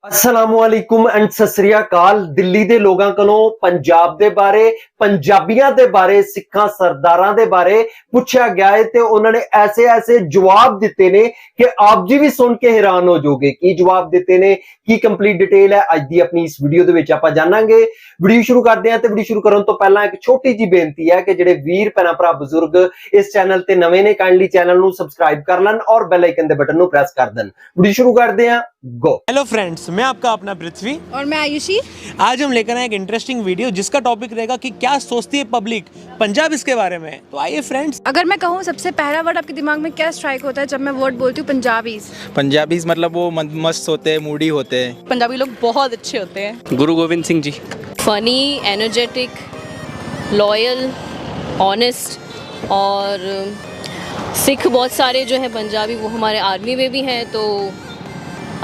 अस्सलामुअलैकुम एंड सत श्री अकाल। दिल्ली दे लोगां कोलों पंजाब दे बारे, पंजाबियां दे बारे, सिखां सरदारां दे बारे पूछा गया है ते उन्होंने ऐसे ऐसे जवाब दिते ने कि आप जी भी सुन के हैरान हो जाओगे। की जवाब दिते ने, की कंप्लीट डिटेल है अज दी अपनी इस वीडियो दे विच आपां जानांगे। वीडियो शुरू करदे हां ते वीडियो शुरू करन तो पहला एक छोटी जी बेनती है कि जिहड़े वीर भैणां भरा बजुर्ग इस चैनल ते नवे ने काइंडली चैनल नूं सबसक्राइब कर लैन और बेल आइकन दे बटन नूं प्रेस कर देन। वीडियो शुरू करदे हां, गो। हेलो फ्रेंड्स, मैं आपका अपना पृथ्वी और मैं आयुषी। आज हम लेकर आए एक इंटरेस्टिंग वीडियो जिसका टॉपिक रहेगा कि क्या सोचती है पब्लिक पंजाब इसके बारे में। तो आइए फ्रेंड्स। अगर मैं कहूँ सबसे पहला वर्ड आपके दिमाग में क्या स्ट्राइक होता है जब मैं वर्ड बोलती हूँ पंजाबीज? पंजाबीज मतलब वो मस्त होते हैं, मूडी होते हैं। पंजाबी लोग बहुत अच्छे होते हैं। गुरु Govind Singh ji. Funny, energetic, loyal, honest और सिख बहुत सारे जो हैं पंजाबी वो हमारे आर्मी में भी हैं। तो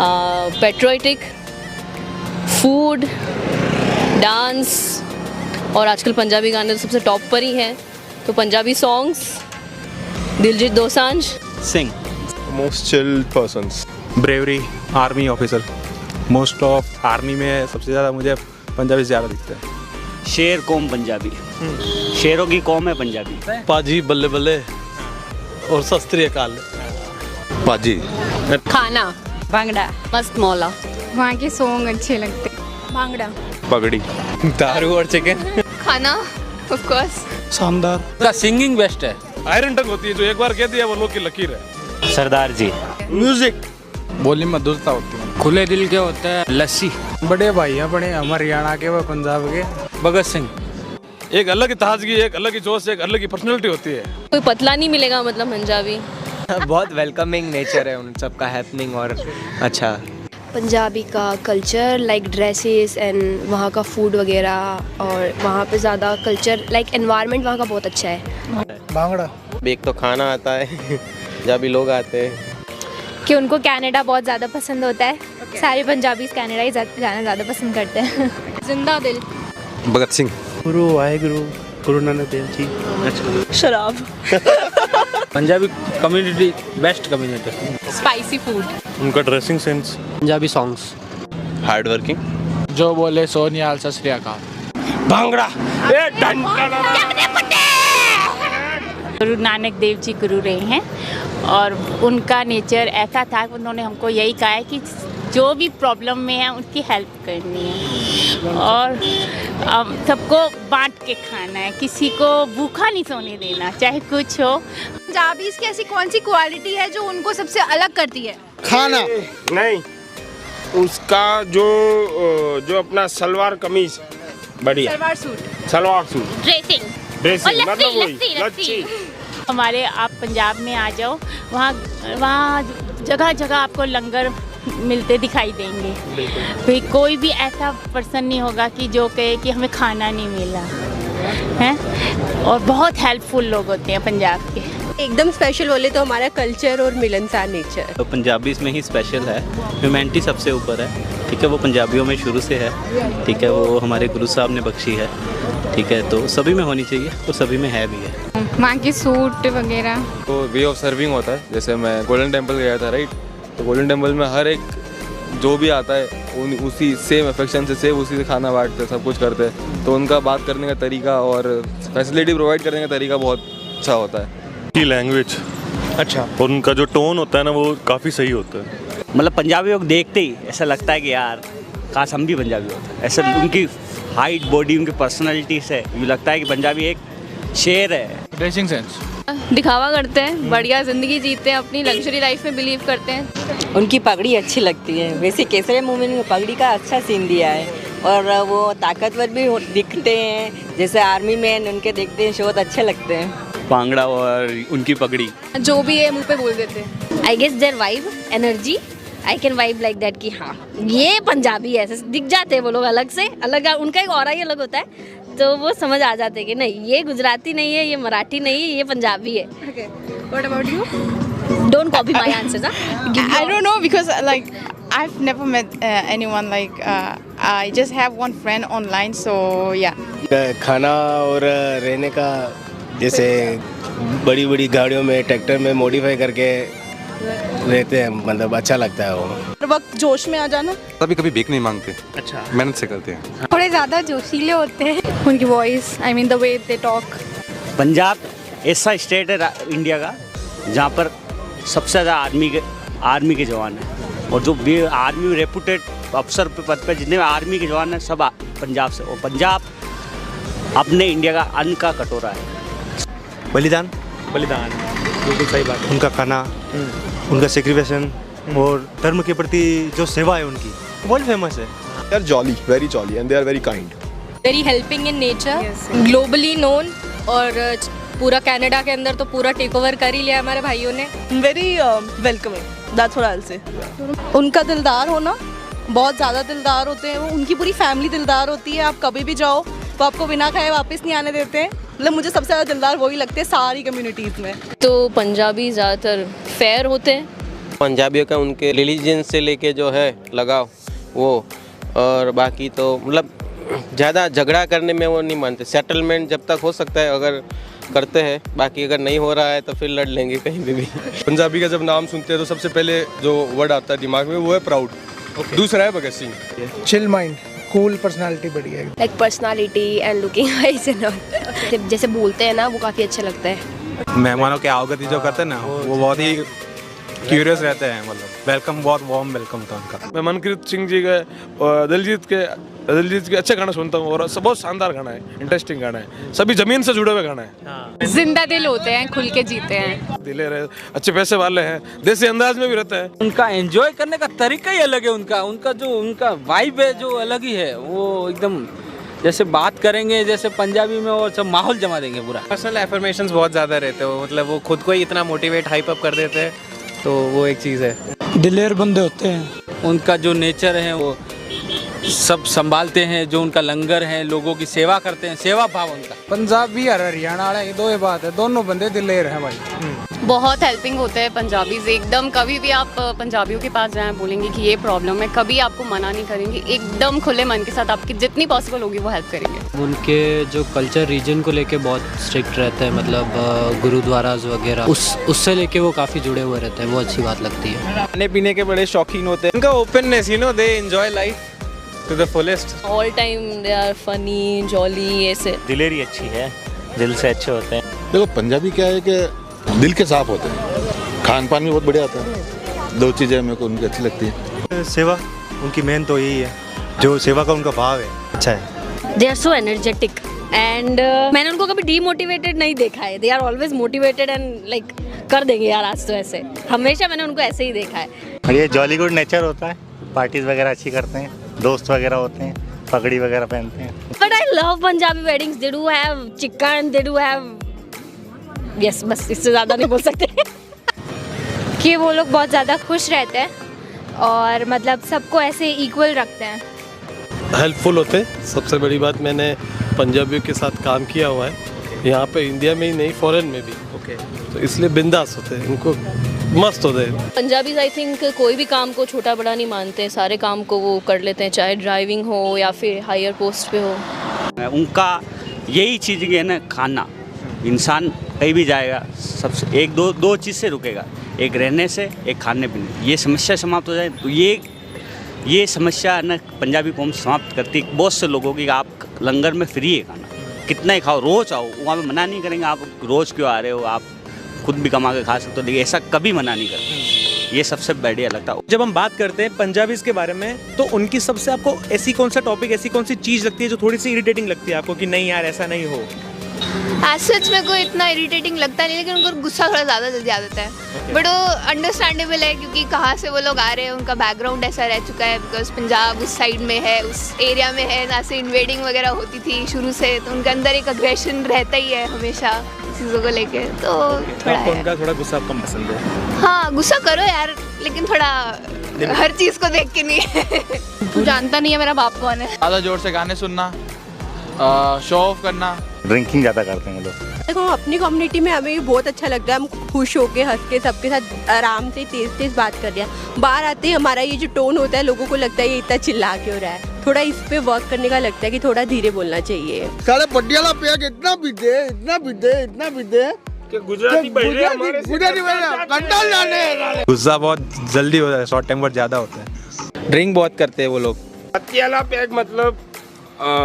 पेट्रियोटिक, फूड, डांस और आजकल पंजाबी गाने तो सबसे टॉप पर ही हैं। तो Punjabi songs, Diljit Dosanjh. Singh. Most chilled persons. Bravery, army officer. Most of army में सबसे ज़्यादा मुझे पंजाबी ज़्यादा दिखते हैं। शेर कौम पंजाबी, शेरों की कौम है पंजाबी। पाजी बल्ले बल्ले और सत श्री अकाल। पाजी। खाना, भांगड़ा, मस्त मौला। वहाँ के सॉन्ग अच्छे लगते। भांगड़ा, पगड़ी। दारू और चिकन। खाना ऑफ कोर्स। शानदार। का सिंगिंग बेस्ट है। आयरन टंग होती है, जो एक बार कह दिया वो लोग की लकीर है। सरदार जी। म्यूजिक। बोली मधुरता होती है। खुले दिल के होते हैं। लस्सी। बड़े भाई हैं, बड़े हरियाणा के, वो पंजाब के। भगत सिंह। एक अलग ही ताजगी, एक अलग ही जोश, एक अलग ही पर्सनैलिटी होती है। कोई पतला नहीं मिलेगा मतलब पंजाबी। बहुत वेलकमिंग नेचर है उन सबका, हैपनिंग और अच्छा। पंजाबी का कल्चर लाइक ड्रेसेस एंड वहाँ का फूड वगैरह, और वहाँ पे ज़्यादा कल्चर लाइक एनवायरनमेंट वहाँ का बहुत अच्छा है। भांगड़ा। एक तो खाना आता है, पंजाबी लोग आते हैं कि उनको कनाडा बहुत ज़्यादा पसंद होता है। सारे पंजाबी कनाडा ही जाना ज़्यादा पसंद करते हैं। जिंदा दिल। भगत सिंह। गुरु वाहेगुरु, गुरु नानक देव जी। शराब। Punjabi community best community. Spicy food. उनका dressing sense. Punjabi songs. Hard working. जो बोले सोनियाल सत श्री अकाल। भांगड़ा। गुरु नानक देव जी गुरु रहे हैं और उनका नेचर ऐसा था कि उन्होंने हमको यही कहा है कि जो भी प्रॉब्लम में है उनकी हेल्प करनी है और सबको बांट के खाना है, किसी को भूखा नहीं सोने देना, चाहे कुछ हो। पंजाबीज की ऐसी कौन सी क्वालिटी है जो उनको सबसे अलग करती है? खाना नहीं, उसका जो अपना सलवार कमीज बढ़िया। सलवार सूट। ड्रेसिंग मतलब वही। हमारे आप पंजाब में आ जाओ, वहाँ जगह जगह आपको लंगर मिलते दिखाई देंगे। फिर कोई भी ऐसा पर्सन नहीं होगा कि जो कहे कि हमें खाना नहीं मिला है। और बहुत हेल्पफुल लोग होते हैं पंजाब के। एकदम स्पेशल बोले तो हमारा कल्चर और मिलनसार नेचर। तो पंजाबी में ही स्पेशल है, ह्यूमैनिटी सबसे ऊपर है। ठीक है, वो पंजाबियों में शुरू से है। ठीक है, वो हमारे गुरु साहब ने बख्शी है। ठीक है, तो सभी में होनी चाहिए, तो सभी में है भी है। वहाँ के सूट वगैरह। तो वे ऑफ सर्विंग होता है। जैसे मैं गोल्डन टेम्पल गया था, राइट? तो गोल्डन टेम्पल में हर एक जो भी आता है उसी सेम अफेक्शन से सेम उसी से खाना बांटते, सब कुछ करते हैं। तो उनका बात करने का तरीका और फैसिलिटी प्रोवाइड करने का तरीका बहुत अच्छा होता है। की लैंग्वेज अच्छा, और उनका जो टोन होता है ना, वो काफ़ी सही होता है। मतलब पंजाबी लोग देखते ही ऐसा लगता है कि यार काश हम भी पंजाबी होते। ऐसा उनकी हाइट, बॉडी, उनकी पर्सनैलिटी से ये लगता है कि पंजाबी एक शेर है। Dressing sense. दिखावा करते हैं, बढ़िया ज़िंदगी जीते हैं, अपनी लग्जरी लाइफ में बिलीव करते हैं। उनकी पगड़ी अच्छी लगती है। वैसे केसरी मूवी में पगड़ी का अच्छा सीन दिया है और वो ताकतवर भी दिखते हैं। जैसे आर्मी मैन उनके देखते हैं, बहुत अच्छे लगते हैं। भांगड़ा और उनकी पगड़ी जो भी है मुंह पे बोल देते हैं। I guess their vibe, energy, I can vibe like that कि हाँ ये पंजाबी ऐसे दिख जाते हैं वो लोग अलग से, अलग उनका एक ऑरा ही अलग होता है। तो वो समझ आ जाते हैं कि नहीं ये गुजराती नहीं है, ये मराठी नहीं है, ये पंजाबी है। What about you? Don't copy my answers. I don't know because like I've never met anyone like I just have one friend online, so yeah. खाना और रहने का, जैसे बड़ी बड़ी गाड़ियों में, ट्रैक्टर में मॉडिफाई करके रहते हैं, मतलब अच्छा लगता है वो। हर वक्त जोश में आ जाना। कभी कभी भीख नहीं मांगते, अच्छा, मेहनत से करते हैं। थोड़े ज़्यादा जोशीले होते हैं। उनकी voice, I mean the way they talk. Punjab ऐसा स्टेट है इंडिया का जहाँ पर सबसे ज़्यादा आर्मी के जवान हैं, और जो भी आर्मी रेपुटेड अफसर पे पद पे जितने आर्मी के जवान हैं सब पंजाब से। और पंजाब अपने इंडिया का अन्न का कटोरा है। बलिदान बिल्कुल सही बात है। उनका खाना, उनका सेक्रीफिकेशन और धर्म के प्रति जो सेवा है उनकी, वर्ल्ड फेमस है। They are jolly, very jolly, and they are very kind. Very helping in nature, globally known, और पूरा कनाडा के अंदर तो पूरा टेक ओवर कर ही लिया हमारे भाइयों ने। Very welcoming, that's what I से। उनका दिलदार होना, बहुत ज़्यादा दिलदार होते हैं वो। उनकी पूरी फैमिली दिलदार होती है। आप कभी भी जाओ तो आपको बिना खाए वापस नहीं आने देते हैं। मतलब मुझे सबसे ज़्यादा दिलदार वही लगते हैं सारी कम्युनिटीज़ में। तो पंजाबी ज़्यादातर फेयर होते हैं। पंजाबियों का उनके रिलीजन से लेके जो है लगाव वो, और बाकी तो मतलब ज़्यादा झगड़ा करने में वो नहीं मानते। सेटलमेंट जब तक हो सकता है अगर करते हैं, बाकी अगर नहीं हो रहा है तो फिर लड़ लेंगे कहीं भी। पंजाबी का जब नाम सुनते हैं तो सबसे पहले जो वर्ड आता है दिमाग में वो है प्राउड। दूसरा है Bhagat Singh. Chill mind, cool personality, बढ़िया। Like personality and looking wise and all. जैसे बोलते हैं ना वो काफ़ी अच्छा लगता है। मेहमानों के आवगति जो करते हैं ना वो बहुत ही क्यूरियस रहते हैं, मतलब वेलकम, बहुत वार्म वेलकम था उनका। मैं मनकीरत सिंह जी के और दिलजीत के अच्छे गाना सुनता हूँ, और बहुत शानदार गाना है, इंटरेस्टिंग गाना है, सभी जमीन से जुड़े हुए गाना है। जिंदा दिल होते हैं, खुल के जीते हैं, दिलेर है, अच्छे पैसे वाले हैं, देसी अंदाज में भी रहता है। उनका एंजॉय करने का तरीका ही अलग है। उनका वाइब है जो अलग ही है। वो एकदम जैसे बात करेंगे जैसे पंजाबी में, और सब माहौल जमा देंगे पूरा। पर्सनल एफर्मेशंस बहुत ज़्यादा रहते हैं, मतलब वो खुद को ही इतना मोटिवेट हाइप अप कर देते हैं, तो वो एक चीज़ है। दिलेर बंदे होते हैं। उनका जो नेचर है वो सब संभालते हैं, जो उनका लंगर है, लोगों की सेवा करते हैं, सेवा भाव उनका। पंजाबी और हरियाणा वाला ये दो ही बात है, दोनों बंदे दिलेर हैं भाई। बहुत हेल्पिंग होते हैं पंजाबीज एकदम। कभी भी आप पंजाबियों के पास जाएं, बोलेंगे कि ये प्रॉब्लम है, कभी आपको मना नहीं करेंगे। एकदम खुले मन के साथ आपकी जितनी पॉसिबल होगी वो हेल्प करेंगे। उनके जो कल्चर रीजन को लेके बहुत स्ट्रिक्ट रहते हैं, मतलब गुरुद्वाराज वगैरह उससे लेके वो काफ़ी जुड़े हुए रहते हैं, वो अच्छी बात लगती है। खाने पीने के बड़े शौकीन होते हैं। उनका openness, they enjoy life to the fullest. All time they are funny, jolly, ऐसे। दिलेरी अच्छी है, दिल से अच्छे होते हैं। देखो पंजाबी क्या है कि दिल के साफ होते हैं, खान पान भी बहुत बढ़िया आता है। दो चीज़ें मेरे को उनकी अच्छी लगती है। सेवा, उनकी मेन तो यही है, जो सेवा का उनका भाव है अच्छा है। They are so energetic and मैंने उनको कभी डीमोटिवेटेड नहीं देखा है। They are always motivated and like कर देंगे यार आज तो ऐसे। हमेशा मैंने उनको ऐसे ही देखा है। ये जॉली गुड नेचर होता है, पार्टीज वगैरह अच्छी करते हैं, दोस्त वगैरह होते हैं, पगड़ी वगैरह पहनते हैं। But I love Punjabi weddings. They do have chicken, they do have, yes, बस इससे ज़्यादा नहीं बोल सकते। कि वो लोग बहुत ज़्यादा खुश रहते हैं और मतलब सबको ऐसे इक्वल रखते हैं। हेल्पफुल होते। सबसे बड़ी बात, मैंने पंजाबियों के साथ काम किया हुआ है यहाँ पे, इंडिया में ही नहीं फॉरेन में भी। तो इसलिए बिंदास होते हैं, उनको मस्त होते हैं। पंजाबी आई थिंक कोई भी काम को छोटा बड़ा नहीं मानते, सारे काम को वो कर लेते हैं, चाहे ड्राइविंग हो या फिर हायर पोस्ट पे हो। उनका यही चीज़ है ना, खाना। इंसान कहीं भी जाएगा सबसे एक दो चीज़ से रुकेगा, एक रहने से, एक खाने पीने। ये समस्या समाप्त हो जाए तो ये समस्या ना पंजाबी कौम समाप्त करती है बहुत से लोगों की। आप लंगर में फ्री है खाना, कितना ही खाओ, रोज़ आओ, वहाँ पे मना नहीं करेंगे आप रोज़ क्यों आ रहे हो, आप खुद भी कमा के खा सकते हो, लेकिन ऐसा कभी मना नहीं करते। ये सबसे बढ़िया लगता है। जब हम बात करते हैं पंजाबीज के बारे में, तो उनकी सबसे आपको ऐसी कौन सा टॉपिक, ऐसी कौन सी चीज़ लगती है जो थोड़ी सी इरिटेटिंग लगती है आपको कि नहीं यार ऐसा नहीं हो? एज सच में कोई इतना इरिटेटिंग लगता नहीं, लेकिन उनको गुस्सा थोड़ा ज़्यादा जल्दी आ जाता है। बट वो अंडरस्टैंडेबल है क्योंकि कहाँ से वो लोग आ रहे हैं, उनका बैकग्राउंड ऐसा रह चुका है। बिकॉज पंजाब उस साइड में है, उस एरिया में है, जहाँ से इन्वेडिंग वगैरह होती थी शुरू से, तो उनके अंदर एक अग्रेशन रहता ही है हमेशा चीज़ों को लेके। तो थोड़ा उनका थोड़ा गुस्सा कम पसंद है। हाँ, गुस्सा करो यार, लेकिन थोड़ा हर चीज़ को देख के नहीं। तू जानता नहीं है मेरा बाप कौन है। ज़्यादा जोर से गाने सुनना, शो ऑफ करना, ड्रिंकिंग ज़्यादा करते हैं लोग। देखो अपनी कम्युनिटी में हमें भी बहुत अच्छा लगता है, हम खुश होके हंस के सबके साथ आराम से तेज बात कर रहे हैं। बाहर आते ही हमारा ये जो टोन होता है, लोगों को लगता है ये इतना चिल्ला क्यों रहा है। थोड़ा इस पे वर्क करने का लगता है कि थोड़ा धीरे बोलना चाहिए। सारे पटियाला पे इतना पीते गुजराती बहरे हमारे कंट्रोल डाले। गुस्सा बहुत जल्दी होता है, शॉर्ट टेम्पर ज़्यादा होता है। ड्रिंक बहुत करते हैं वो लोग। पतियाला पैक मतलब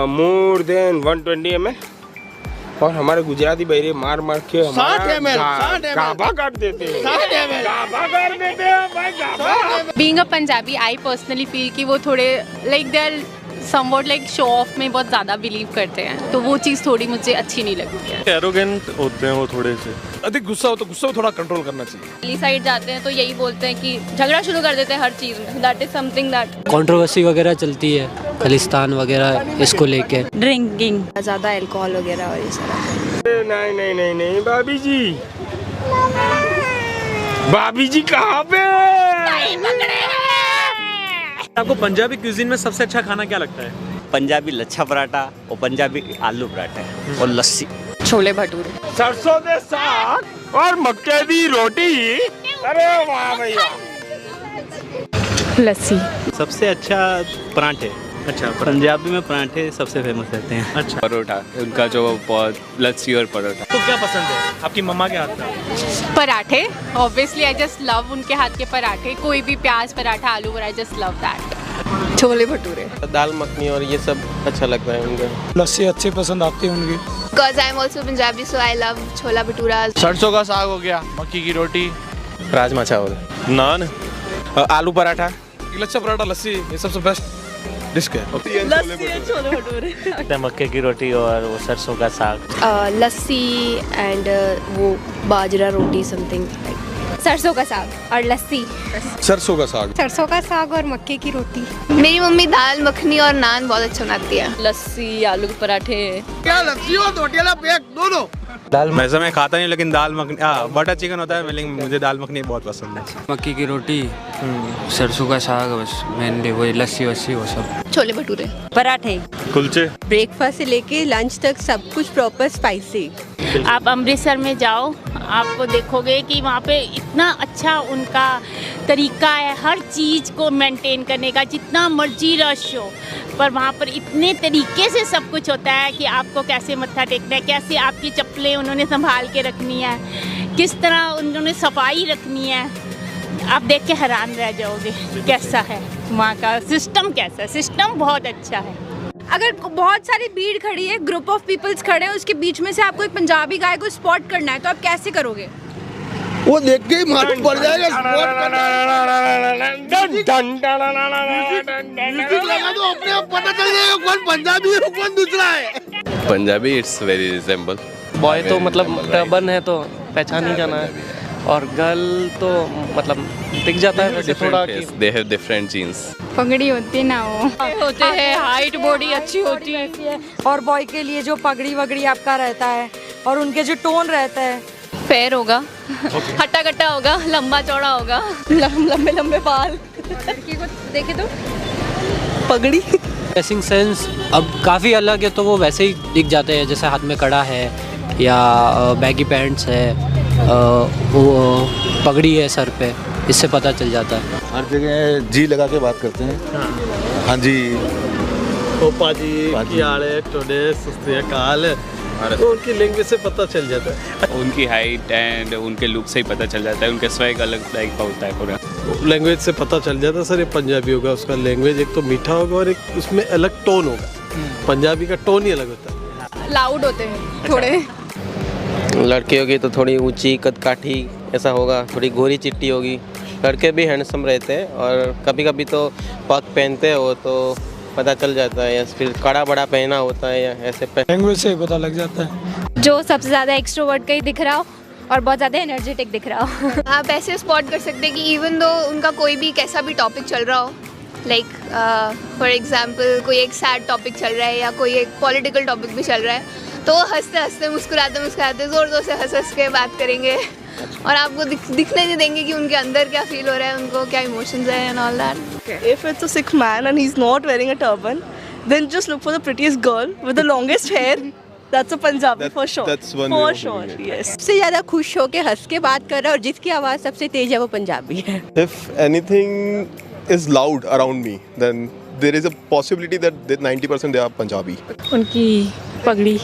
मोर देन 120 ml और हमारे गुजराती बहरे मार मार के गाभा काट देते हैं। गाभा काट देते हैं भाई, गाभा। Being a Punjabi I personally feel कि वो थोड़े like they are somewhat like show off में बहुत ज़्यादा बिलीव करते हैं, तो वो चीज़ थोड़ी मुझे अच्छी नहीं लगती है। एरोगेंट होते हैं वो थोड़े से, अधिक गुस्सा हो तो गुस्सा को थोड़ा कंट्रोल करना चाहिए। दिल्ली साइड जाते हैं तो यही बोलते हैं कि झगड़ा शुरू कर देते हैं हर चीज़ में। That is something that controversy वगैरह चलती है खालिस्तान वगैरह इसको लेके। ड्रिंकिंग ज़्यादा अल्कोहल वगैरह और ये सारा। नहीं भाभी जी, भाभी जी कहाँ पे? आपको पंजाबी क्यूजिन में सबसे अच्छा खाना क्या लगता है? पंजाबी लच्छा पराठा और पंजाबी आलू पराठा और लस्सी। छोले भटूरे, सरसों के साग और मक्के दी रोटी। अरे वाह भैया। लस्सी। सबसे अच्छा पराठे। अच्छा, पंजाबी में पराठे सबसे फेमस रहते हैं। अच्छा, परोठा, उनका जो बहुत लस्सी और परोठा। तो क्या पसंद है आपकी मम्मा के हाथ का? पराठे, ऑब्वियसली आई जस्ट लव उनके हाथ के पराठे। कोई भी प्याज पराठा, आलू paratha, I just love that. Chole bhature, dal makhani और ये सब अच्छा लगता है उनका। लस्सी अच्छी पसंद आती है उनकी। Because I'm also Punjabi, so I love छोला भटूरा। सरसों का साग हो गया, मक्की की रोटी, राजमा चावल, नान, आलू पराठा, लच्छा पराठा, लस्सी, ये सबसे बेस्ट डिश है। छोले भटूरे। मक्के की रोटी और वो सरसों का साग। लस्सी एंड वो बाजरा रोटी समथिंग। सरसों का साग और लस्सी। सरसों का साग, सरसों का साग और मक्के की रोटी। मेरी मम्मी दाल मखनी और नान बहुत अच्छा बनाती है। लस्सी, आलू के पराठे। क्या लस्सी और रोटियाला पैक दोनों? वैसे मैं खाता नहीं, लेकिन दाल मखनी, बटर चिकन होता है, लेकिन मुझे दाल मखनी बहुत पसंद है। मक्की की रोटी, सरसों का साग, बस मेनली वही, लस्सी वस्सी वो सब। छोले भटूरे, पराठे, कुलचे। ब्रेकफास्ट से लेके लंच तक सब कुछ प्रॉपर स्पाइसी। आप अमृतसर में जाओ, आपको देखोगे कि वहाँ पे इतना अच्छा उनका तरीका है हर चीज़ को मेंटेन करने का। जितना मर्जी रश हो, पर वहाँ पर इतने तरीके से सब कुछ होता है कि आपको कैसे मत्था टेकना है, कैसे आपकी चप्पलें उन्होंने संभाल के रखनी है, किस तरह उन्होंने सफाई रखनी है। आप देख के हैरान रह जाओगे कैसा है वहाँ का सिस्टम, कैसा है सिस्टम, बहुत अच्छा है। अगर बहुत सारी भीड़ खड़ी है, ग्रुप ऑफ पीपल्स खड़े हैं, उसके बीच में से आपको एक पंजाबी गाय को स्पॉट करना है, तो आप कैसे करोगे? वो देख के ही मालूम पड़ जाएगा। लगा तो अपने आप पता चल जाएगा कौन पंजाबी है कौन दूसरा है। Punjabi it's very resemble. Boy तो मतलब टर्बन है तो पहचान ही जाना है, और गर्ल तो मतलब दिख जाता है वैसे थोड़ा कि दे हैव डिफरेंट जीन्स। पगड़ी होती है ना, वो होते हैं, हाइट बॉडी अच्छी होती है। और बॉय के लिए जो पगड़ी वगड़ी आपका रहता है और उनके जो टोन रहता है, फेयर होगा, हट्टा कट्टा होगा, लंबा चौड़ा होगा, लंबे लंबे बाल। लड़की को देखे तो पगड़ी। ड्रेसिंग सेंस अब काफ़ी अलग है, तो वो वैसे ही दिख जाते हैं, जैसे हाथ में कड़ा है या बैगी पैंट्स है, वो पगड़ी है सर पे, इससे पता चल जाता है। हर जगह जी लगा के बात करते हैं। हाँ जी, ओपा जी, की आड़े टोडे सस्ते काल, तो उनकी लैंग्वेज से पता चल जाता है। उनकी हाइट एंड उनके लुक से ही पता चल जाता है, उनका स्वैग अलग टाइप का होता है पूरा। लैंग्वेज से पता चल जाता है सर, ये पंजाबी होगा, उसका लैंग्वेज एक तो मीठा होगा और एक उसमें अलग टोन होगा। पंजाबी का टोन ही अलग होता है, लाउड होते हैं थोड़े। लड़की होगी तो थोड़ी ऊंची कदकाठी ऐसा होगा, थोड़ी गोरी चिट्टी होगी। लड़के भी हैंडसम रहते हैं, और कभी कभी तो पग पहनते हो तो पता चल जाता है, या फिर कड़ा बड़ा पहना होता है, या ऐसे लैंग्वेज से पता लग जाता है। जो सबसे ज़्यादा एक्सट्रोवर्ट का ही दिख रहा हो और बहुत ज़्यादा एनर्जेटिक दिख रहा हो। आप ऐसे स्पॉट कर सकते हैं कि इवन दो उनका कोई भी कैसा भी टॉपिक चल रहा हो, लाइक फॉर एग्जांपल कोई एक सैड टॉपिक चल रहा है या कोई एक पॉलिटिकल टॉपिक भी चल रहा है, तो हंसते हंसते मुस्कुराते ज़ोर ज़ोर से हंस के बात करेंगे, और आपको दिखने नहीं देंगे कि उनके अंदर क्या फील हो रहा है, उनको क्या इमोशंस है and all that. If it's a Sikh man and he's not wearing a turban, then just look for the prettiest girl with the longest hair. That's a Punjabi for sure. That's one for way of sure, doing it. yes. सबसे ज़्यादा खुश होके हंस के बात कर रहा है और जिसकी आवाज़ सबसे तेज है वो पंजाबी है। If anything is loud around me, then there is a possibility that 90% they are Punjabi. उनकी पगड़ी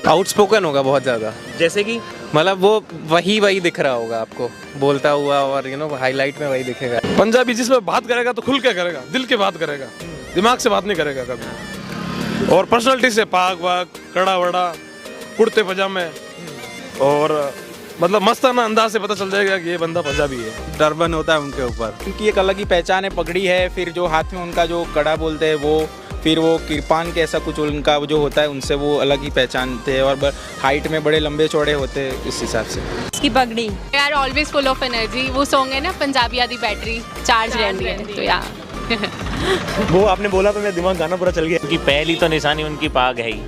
आउटस्पोकन होगा बहुत ज़्यादा, जैसे कि मतलब वो वही दिख रहा होगा आपको बोलता हुआ, और हाईलाइट में वही दिखेगा। पंजाबी जिसमें बात करेगा तो खुल के करेगा, दिल के बात करेगा, दिमाग से बात नहीं करेगा कभी। और पर्सनालिटी से पाग वाग, कड़ा वड़ा, कुर्ते पजामे, और मतलब मस्ताना अंदाज से पता चल जाएगा कि ये बंदा पंजाबी है। टर्बन होता है उनके ऊपर, उनकी एक अलग ही पहचान है, पगड़ी है, फिर जो हाथ में उनका जो कड़ा बोलते हैं वो, फिर वो किरपान के ऐसा कुछ उनका जो होता है, उनसे वो अलग ही पहचानते हैं। और हाइट में बड़े लंबे चौड़े होते हैं इस हिसाब से। इसकी पगड़ी यार ऑलवेज फुल ऑफ एनर्जी, वो सॉन्ग है ना पंजाबी आदि बैटरी चार्ज रहती है, तो यार वो आपने बोला तो मेरा दिमाग गाना पूरा चल गया। उनकी पहली तो निशानी उनकी पाग है ही,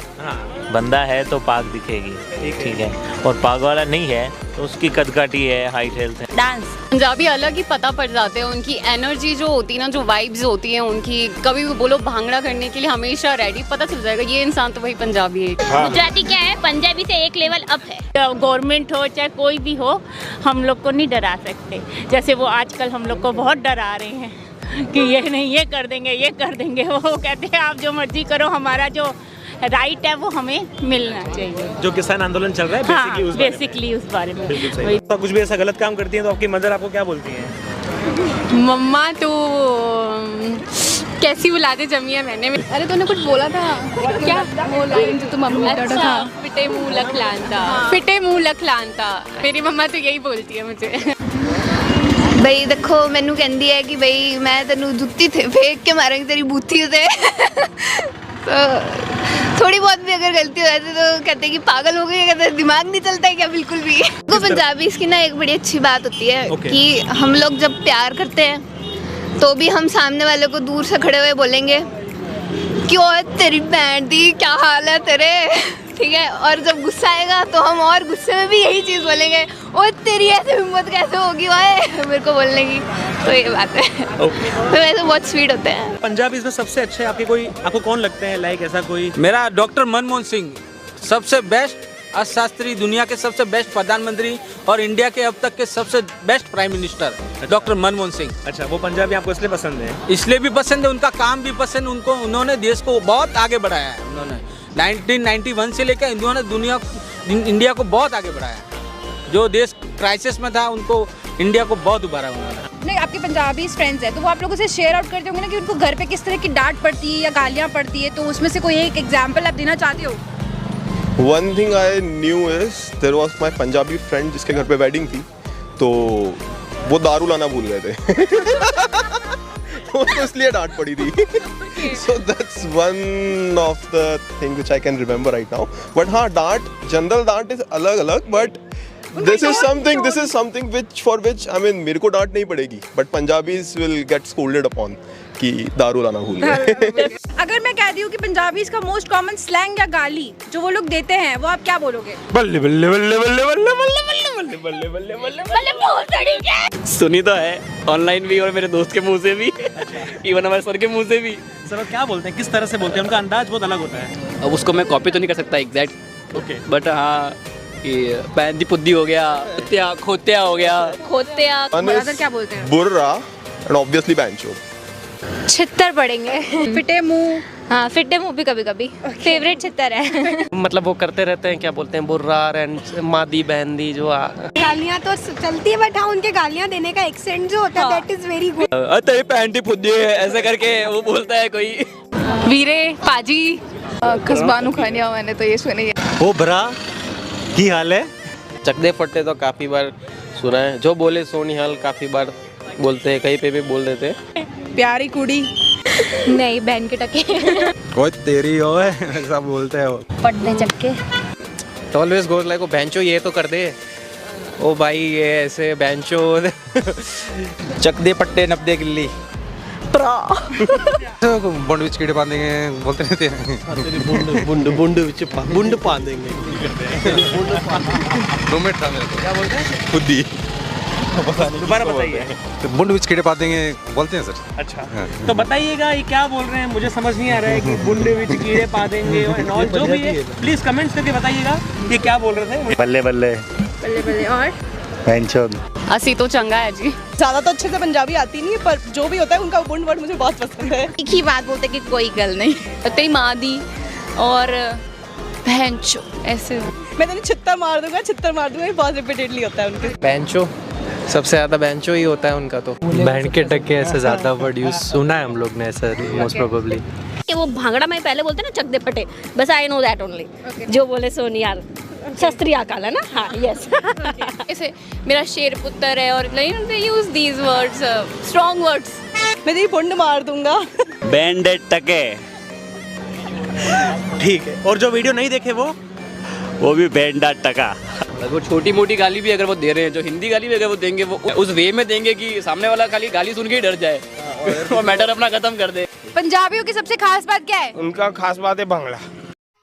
बंदा है तो पाग दिखेगी, ठीक है, और पाग वाला नहीं है तो उसकी कदकाठी है, हाइट हेल्थ है। डांस पंजाबी अलग ही पता पड़ जाते हैं, उनकी एनर्जी जो होती है ना, जो वाइब्स होती हैं उनकी, कभी भी बोलो भांगड़ा करने के लिए हमेशा रेडी, पता चल जाएगा ये इंसान तो वही पंजाबी है। गुजराती क्या है, पंजाबी से एक लेवल अप है। गवर्नमेंट हो चाहे कोई भी हो, हम लोग को नहीं डरा सकते। जैसे वो आजकल हम लोग को बहुत डरा रहे हैं कि ये नहीं, ये कर देंगे, ये कर देंगे। वो कहते हैं आप जो मर्जी करो, हमारा जो राइट है वो हमें मिलना चाहिए। जो किसान आंदोलन चल रहा है बेसिकली उस बारे में। तो कुछ भी ऐसा गलत काम करती है तो आपकी मदर आपको क्या बोलती है? मम्मा तो कैसी बुलाते जमिया मैंने। अरे तूने कुछ बोला था क्या, वो लाइन जो तुम मम्मी का था, फिटे मुंह लख लानता, फिटे मुंह लख लानता। मेरी मम्मा तो यही बोलती है मुझे। बई देखो मैनू कहती है कि बई मैं तेनू जुत्ती थे फेंक के मारेंगी तेरी बूथी से। तो थोड़ी बहुत भी अगर गलती हो जाती तो कहते कि पागल हो गई, कहते दिमाग नहीं चलता है क्या बिल्कुल भी। तो पंजाबी इसकी ना एक बड़ी अच्छी बात होती है कि हम लोग जब प्यार करते हैं तो भी हम सामने वाले को दूर से खड़े हुए बोलेंगे कि ओए तेरी बहन दी क्या हाल है तेरे, ठीक है। और जब गुस्सा आएगा तो हम और गुस्से में भी यही चीज़ बोलेंगे, ओए तेरी ऐसे हिम्मत कैसे होगी ओए मेरे को बोलने की। तो ये बात है। तो वैसे बहुत स्वीट होते हैं। पंजाबी इसमें सबसे अच्छे आपको कौन लगते हैं, लाइक ऐसा कोई? मेरा डॉक्टर मनमोहन सिंह सबसे बेस्ट अर्थशास्त्री, दुनिया के सबसे बेस्ट प्रधानमंत्री और इंडिया के अब तक के सबसे best prime minister doctor Manmohan Singh. अच्छा, वो पंजाबी आपको इसलिए पसंद है? इसलिए भी पसंद है, उनका काम भी पसंद, उनको उन्होंने देश को बहुत आगे बढ़ाया है। उन्होंने 1991 से लेकर उन्होंने इंडिया को बहुत आगे बढ़ाया है। जो देश क्राइसिस में था उनको इंडिया को बहुत उभारा उन्होंने। नहीं, आपके पंजाबी फ्रेंड्स हैं तो वो आप लोगों से शेयर आउट करते होंगे ना कि उनको घर पे किस तरह की डांट पड़ती है या गालियाँ पड़ती है, तो उसमें से कोई एक एग्जाम्पल आप देना चाहते हो? One thing I knew is there was my Punjabi friend जिसके घर पे वेडिंग थी, तो वो दारू लाना भूल गए थे। तो इसलिए डांट पड़ी थी। So that's one of the thing which I can remember right now. But हाँ, डांट जनरल डांट is अलग-अलग, but this is something which I mean मेरे को डांट नहीं पड़ेगी, but Punjabis will get scolded upon कि दारू लाना भूल गए। अगर मैं कहती हूँ कि पंजाबी का मोस्ट कॉमन स्लैंग या गाली जो वो लोग देते हैं वो आप क्या बोलोगे? बल्ले बल्ले बल्ले बल्ले बल्ले बल्ले बल्ले बल्ले बल्ले। सुनी तो है ऑनलाइन भी और मेरे दोस्त के मुंह से भी, इवन हमारे सर के मुंह से भी। सर क्या बोलते हैं, किस तरह से बोलते हैं? उनका अंदाज बहुत अलग होता है। अब उसको मैं कॉपी तो नहीं कर सकता एग्जैक्ट, बट हाँ कि पैंदी पुद्दी हो गया, खोतिया हो गया। खोतिया क्या बोलते हैं? बुर्रा एंड ऑब्वियसली बैंचो। छित्तर पड़ेंगे। फिटे मुंह, हाँ फिटे मुंह भी कभी कभी फेवरेट छित्तर है। मतलब वो करते रहते हैं, क्या बोलते हैं, बुर्रा एंड मादी बहनदी जो गालियाँ तो चलती है, बट हाँ उनके गालियाँ देने का एक्सेंट जो होता है दैट इज वेरी गुड। तेरी पैंटी फुद्दी है ऐसे करके वो बोलता है कोई। वीरे पाजी खसबानू खानिया मैंने तो ये सुनी है। ओ भरा की हाल है। चकदे फट्टे तो काफी बार सुना है, जो बोले सोनी हाल काफी बार बोलते हैं, कहीं पे भी बोल देते हैं। प्यारी कुड़ी नहीं, बहन के टके। ओए तेरी ओए ऐसा बोलते हैं वो। पटने चक्के। तो ऑलवेज गोज लाइक, वो बेंचो ये तो कर दे, ओ भाई ये ऐसे बेंचो। चकदे पट्टे नब्दे गिल्ली। बुंड विच कीड़े बांधेंगे बोलते रहते हैं। बुंड विच बुंड बांधेंगे। 2 मिनट था मेरे को। क्या बोलते हैं? खुदी दोबारा बताइए। तो बुंड विच कीड़े बांधेंगे बोलते हैं सर। अच्छा, तो बताइएगा ये क्या बोल रहे हैं, मुझे समझ नहीं आ रहा है कि बुंड विच कीड़े पा देंगे और जो भी है प्लीज कमेंट्स करके बताइएगा ये क्या बोल रहे थे। बल्ले बल्ले बल्ले बल्ले और पेंशन। असी तो चंगा है जी। ज्यादा तो अच्छे से पंजाबी आती नहीं है, पर जो भी होता है उनका बुंड वर्ड मुझे बहुत पसंद है। एक ही बात बोलते कि कोई गल नहीं। तेरी माँ दी और बहनचो ऐसे मैं तो छित्तर मार दूंगा, ये बहुत रिपीटेडली होता है उनके। बेंचो, सबसे ज़्यादा बेंचो ही होता है उनका। तो बहन के टक्के ऐसे ज़्यादा वर्ड यूज सुना है हम लोग ने ऐसा मोस्ट प्रोबेबली। कि वो भांगड़ा में पहले बोलते हैं ना, चक दे फटे, बस आई नो दैट ओनली। जो बोले सोनी यार शस्त्री अकाल है ना। हाँ यस। ऐसे मेरा शेर पुत्र है और like they use these words, strong words. मैं तेरी पुंड मार दूंगा। बैंडेड टके, ठीक है। और जो वीडियो नहीं देखे वो भी बैंडा टका। वो छोटी मोटी गाली भी अगर वो दे रहे हैं, जो हिंदी गाली भी अगर वो देंगे, वो उस वे में देंगे कि सामने वाला खाली गाली सुन के ही डर जाए, वो मैटर अपना खत्म कर दे। पंजाबियों की सबसे खास बात क्या है? उनका खास बात है भंगड़ा।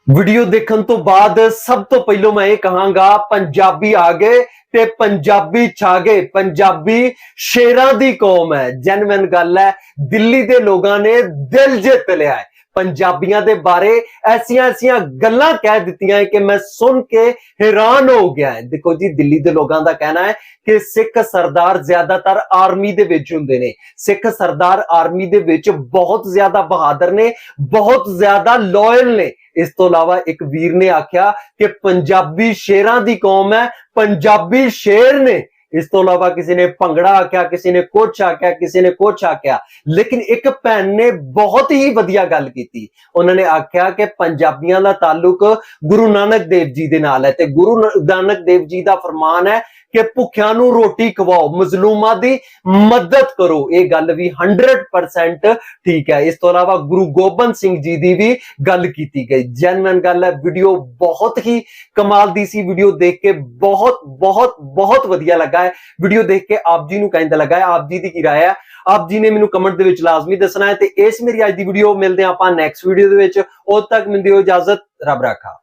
वीडियो देखने तो बाद सब तो पहलो मैं ये कहांगा, पंजाबी आ गए ते पंजाबी छा गए। पंजाबी शेरां दी कौम है, जेन्युइन गल है। दिल्ली दे लोगां ने दिल जित लिया है। पंजाबियां दे बारे ऐसियां ऐसियां गल्लां कह दित्तियां कि मैं सुन के हैरान हो गया है। देखो जी, दिल्ली दे लोगां दा कहना है कि सिख सरदार ज्यादातर आर्मी दे विच हुंदे ने। सिख सरदार आर्मी दे विच बहुत ज्यादा बहादुर ने, बहुत ज्यादा लॉयल ने। इस तो अलावा एक वीर ने आख्या कि पंजाबी शेरां दी कौम है, पंजाबी शेर ने। इस तो अलावा किसी ने भंगड़ा आख्या, किसी ने कुछ आख्या, किसी ने कुछ आख्या। लेकिन एक भैन ने बहुत ही वधिया गल कीती। उन्होंने आख्या कि पंजाबियां दा ताल्लुक गुरु नानक देव जी दे नाल है ते गुरु नानक देव जी दा फरमान है कि भुखियां नूं रोटी खवाओ, मजलूमां दी मदद करो। ये गल भी 100% ठीक है। इस तो अलावा गुरु गोबिंद सिंह जी दी भी गल कीती गई। जेन्युइन गल है। वीडियो बहुत ही कमाल दी सी। वीडियो देख के बहुत बहुत बहुत वधिया लगा है। वीडियो देख के आप जी नूं किंदा लगा है, आप जी दी की राय है, आप जी ने मैनू कमेंट दे विच लाजमी दसना है। ते इस मेरी अज दी वीडियो मिलदे आं आपां नैक्सट वीडियो दे विच। उद तक मिलदे हो इजाजत, रब राखा।